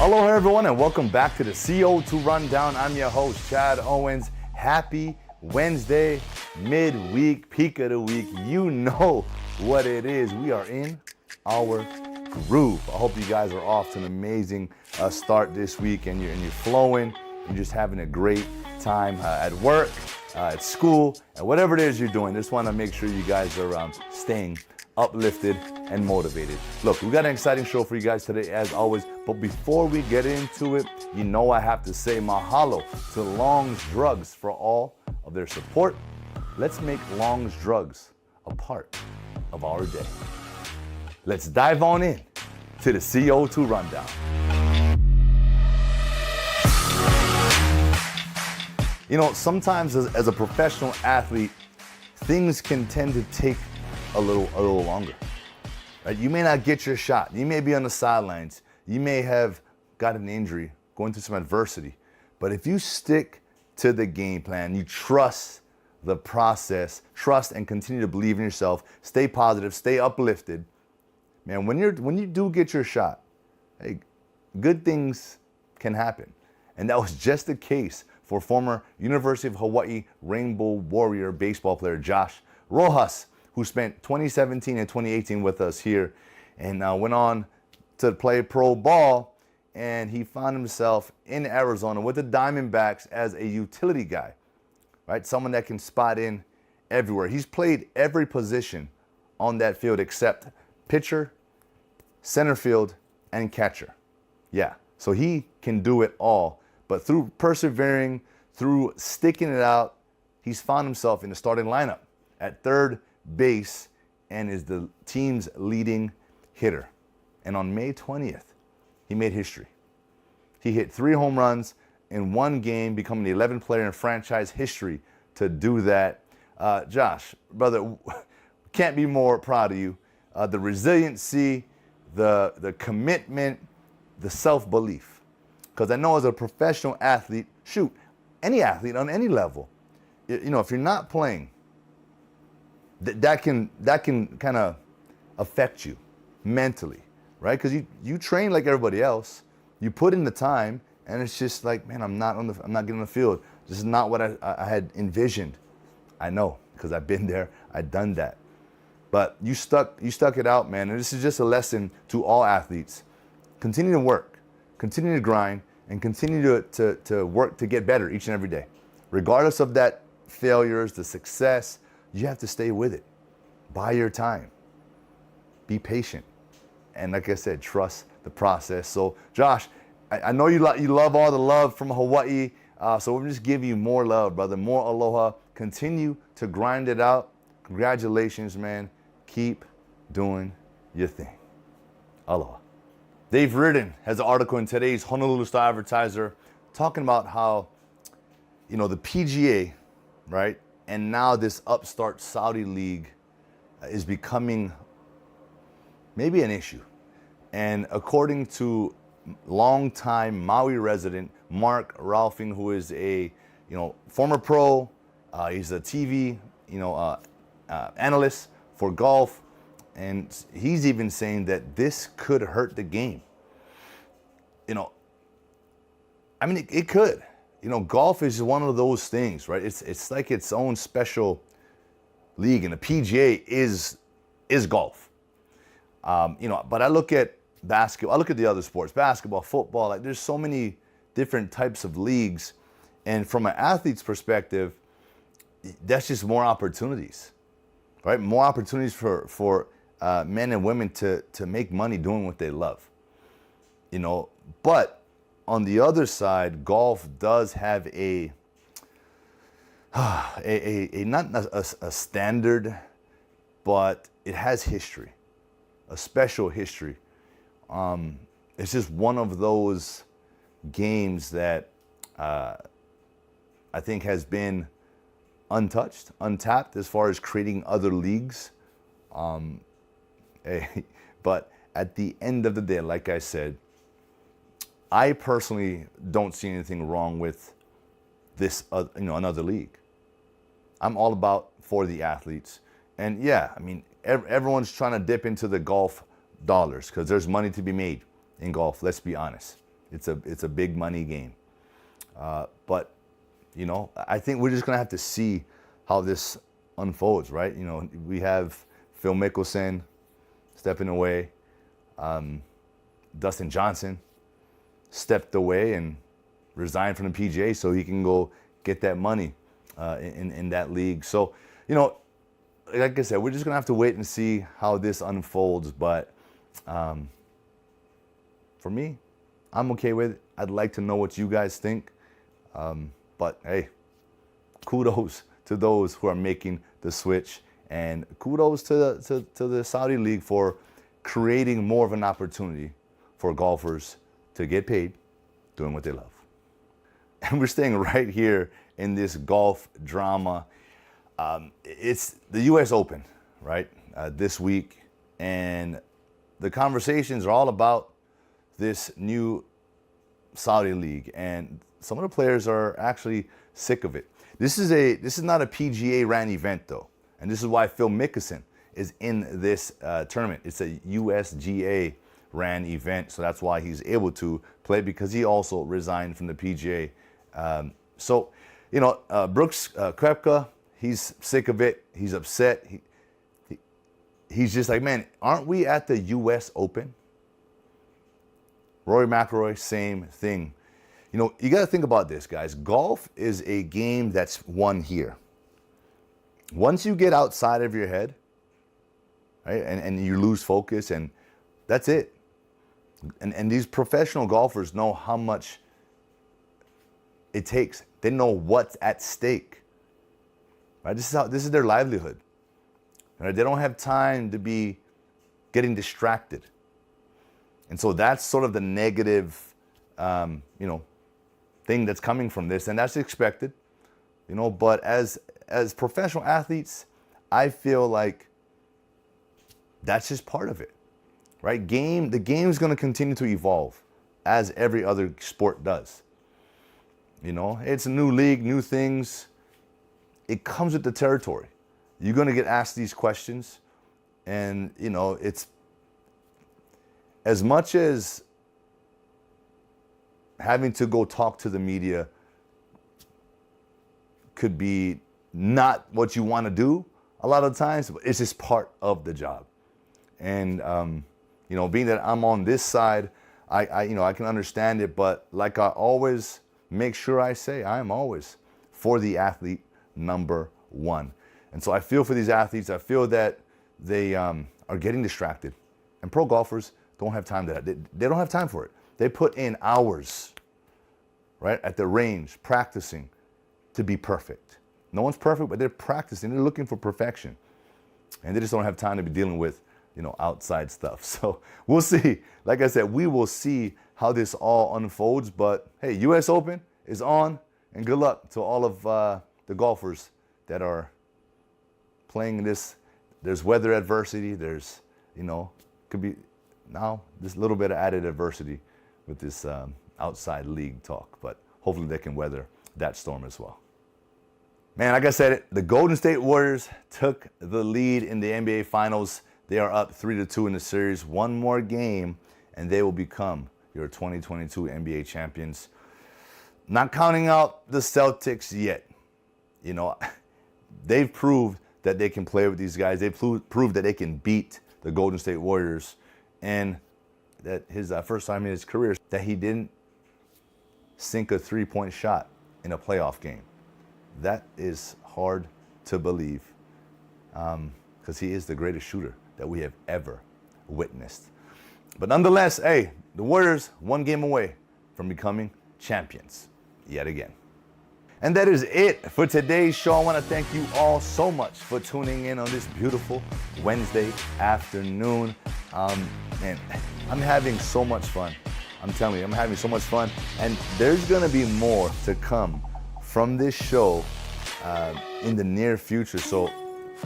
Hello everyone and welcome back to the CO2 Rundown. I'm your host, Chad Owens. Happy Wednesday, midweek, peak of the week. You know what it is. We are in our groove. I hope you guys are off to an amazing start this week and you're flowing. You're just having a great time at work, at school, and whatever it is you're doing. Just want to make sure you guys are staying uplifted and motivated. Look, we got an exciting show for you guys today as always, but before we get into it, you know I have to say mahalo to Long's Drugs for all of their support. Let's make Long's Drugs a part of our day. Let's dive on in to the CO2 Rundown. You know, sometimes as a professional athlete, things can tend to take a little longer. Right? You may not get your shot. You may be on the sidelines. You may have got an injury, going through some adversity. But if you stick to the game plan, you trust the process, trust and continue to believe in yourself, stay positive, stay uplifted, man, when you do get your shot, hey, good things can happen. And that was just the case for former University of Hawaii Rainbow Warrior baseball player Josh Rojas, who spent 2017 and 2018 with us here and went on to play pro ball, and he found himself in Arizona with the Diamondbacks as a utility guy, right? Someone that can spot in everywhere. He's played every position on that field except pitcher, center field, and catcher. Yeah, so he can do it all, but through persevering, through sticking it out, he's found himself in the starting lineup at third base and is the team's leading hitter. And on May 20th, he made history. He hit 3 home runs in one game, becoming the 11th player in franchise history to do that. Josh, brother, can't be more proud of you. The resiliency, the commitment, the self-belief. Because I know as a professional athlete, shoot, any athlete on any level, you know, if you're not playing, that can kind of affect you mentally, right? Because you train like everybody else, you put in the time, and it's just like, man, I'm not getting on the field. This is not what I had envisioned. I know, because I've been there, I've done that. But you stuck it out, man. And this is just a lesson to all athletes. Continue to work, continue to grind, and continue to work to get better each and every day. Regardless of that failures, the success, you have to stay with it. Buy your time. Be patient. And like I said, trust the process. So, Josh, I know you love all the love from Hawaii. So we're just giving you more love, brother. More aloha. Continue to grind it out. Congratulations, man. Keep doing your thing. Aloha. Dave Reardon has an article in today's Honolulu Star-Advertiser talking about how, you know, the PGA, right, and now this upstart Saudi league is becoming maybe an issue. And according to longtime Maui resident Mark Ralphing, who is a former pro, he's a TV analyst for golf, and he's even saying that this could hurt the game. You know, I mean, it could. You know, golf is one of those things, right? It's like its own special league, and the PGA is golf. But I look at basketball, I look at the other sports, basketball, football, like there's so many different types of leagues. And from an athlete's perspective, that's just more opportunities, right? More opportunities for men and women to make money doing what they love. You know, but on the other side, golf does have a not a standard, but it has history, a special history. It's just one of those games that I think has been untouched, untapped as far as creating other leagues. But at the end of the day, like I said, I personally don't see anything wrong with this, another league. I'm all about for the athletes. And yeah, I mean, everyone's trying to dip into the golf dollars because there's money to be made in golf. Let's be honest. It's a big money game. But, you know, I think we're just going to have to see how this unfolds, right? You know, we have Phil Mickelson stepping away. Dustin Johnson stepped away and resigned from the PGA so he can go get that money in that league. So, you know, like I said, we're just going to have to wait and see how this unfolds. But for me, I'm okay with it. I'd like to know what you guys think. But hey, kudos to those who are making the switch, and kudos to the Saudi League for creating more of an opportunity for golfers to get paid doing what they love. And we're staying right here in this golf drama. It's the US Open, right, this week, and the conversations are all about this new Saudi League, and some of the players are actually sick of it. This is not a PGA ran event though, and this is why Phil Mickelson is in this tournament. It's a USGA ran event, so that's why he's able to play, because he also resigned from the PGA. So, you know, Brooks Koepka, he's sick of it. He's upset. He's just like, man, aren't we at the US Open? Rory McIlroy, same thing. You know, you got to think about this, guys. Golf is a game that's won here. Once you get outside of your head, right, and you lose focus, and that's it. And these professional golfers know how much it takes. They know what's at stake. Right? This is their livelihood. Right? They don't have time to be getting distracted. And so that's sort of the negative, you know, thing that's coming from this, and that's expected, you know. But as professional athletes, I feel like that's just part of it, right? The game is going to continue to evolve as every other sport does. You know, it's a new league, new things. It comes with the territory. You're going to get asked these questions, and you know, it's as much as having to go talk to the media could be not what you want to do a lot of times, but it's just part of the job. And you know, being that I'm on this side, I you know, I can understand it, but like I always make sure I say, I am always for the athlete number one. And so I feel for these athletes. I feel that they are getting distracted, and pro golfers don't have time to that. They don't have time for it. They put in hours, right, at the range, practicing to be perfect. No one's perfect, but they're practicing. They're looking for perfection. And they just don't have time to be dealing with, you know, outside stuff. So we'll see. Like I said, we will see how this all unfolds. But hey, US Open is on, and good luck to all of the golfers that are playing this. There's weather adversity. There's, you know, could be now this little bit of added adversity with this outside league talk, but hopefully they can weather that storm as well. Man, like I said, the Golden State Warriors took the lead in the NBA Finals. They are up 3-2 in the series. One more game, and they will become your 2022 NBA champions. Not counting out the Celtics yet. You know, they've proved that they can play with these guys. They've proved that they can beat the Golden State Warriors. And that his first time in his career that he didn't sink a three-point shot in a playoff game. That is hard to believe, because he is the greatest shooter that we have ever witnessed. But nonetheless, hey, the Warriors one game away from becoming champions yet again. And that is it for today's show. I want to thank you all so much for tuning in on this beautiful Wednesday afternoon. Man, I'm having so much fun. I'm telling you, I'm having so much fun. And there's going to be more to come from this show in the near future. So,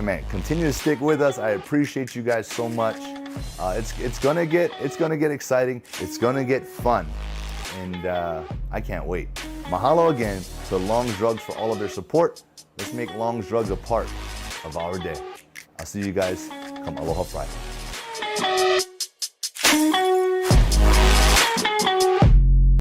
man, continue to stick with us. I appreciate you guys so much. It's gonna get exciting. It's gonna get fun, and I can't wait. Mahalo again to Long's Drugs for all of their support. Let's make Long's Drugs a part of our day. I'll see you guys come Aloha Friday.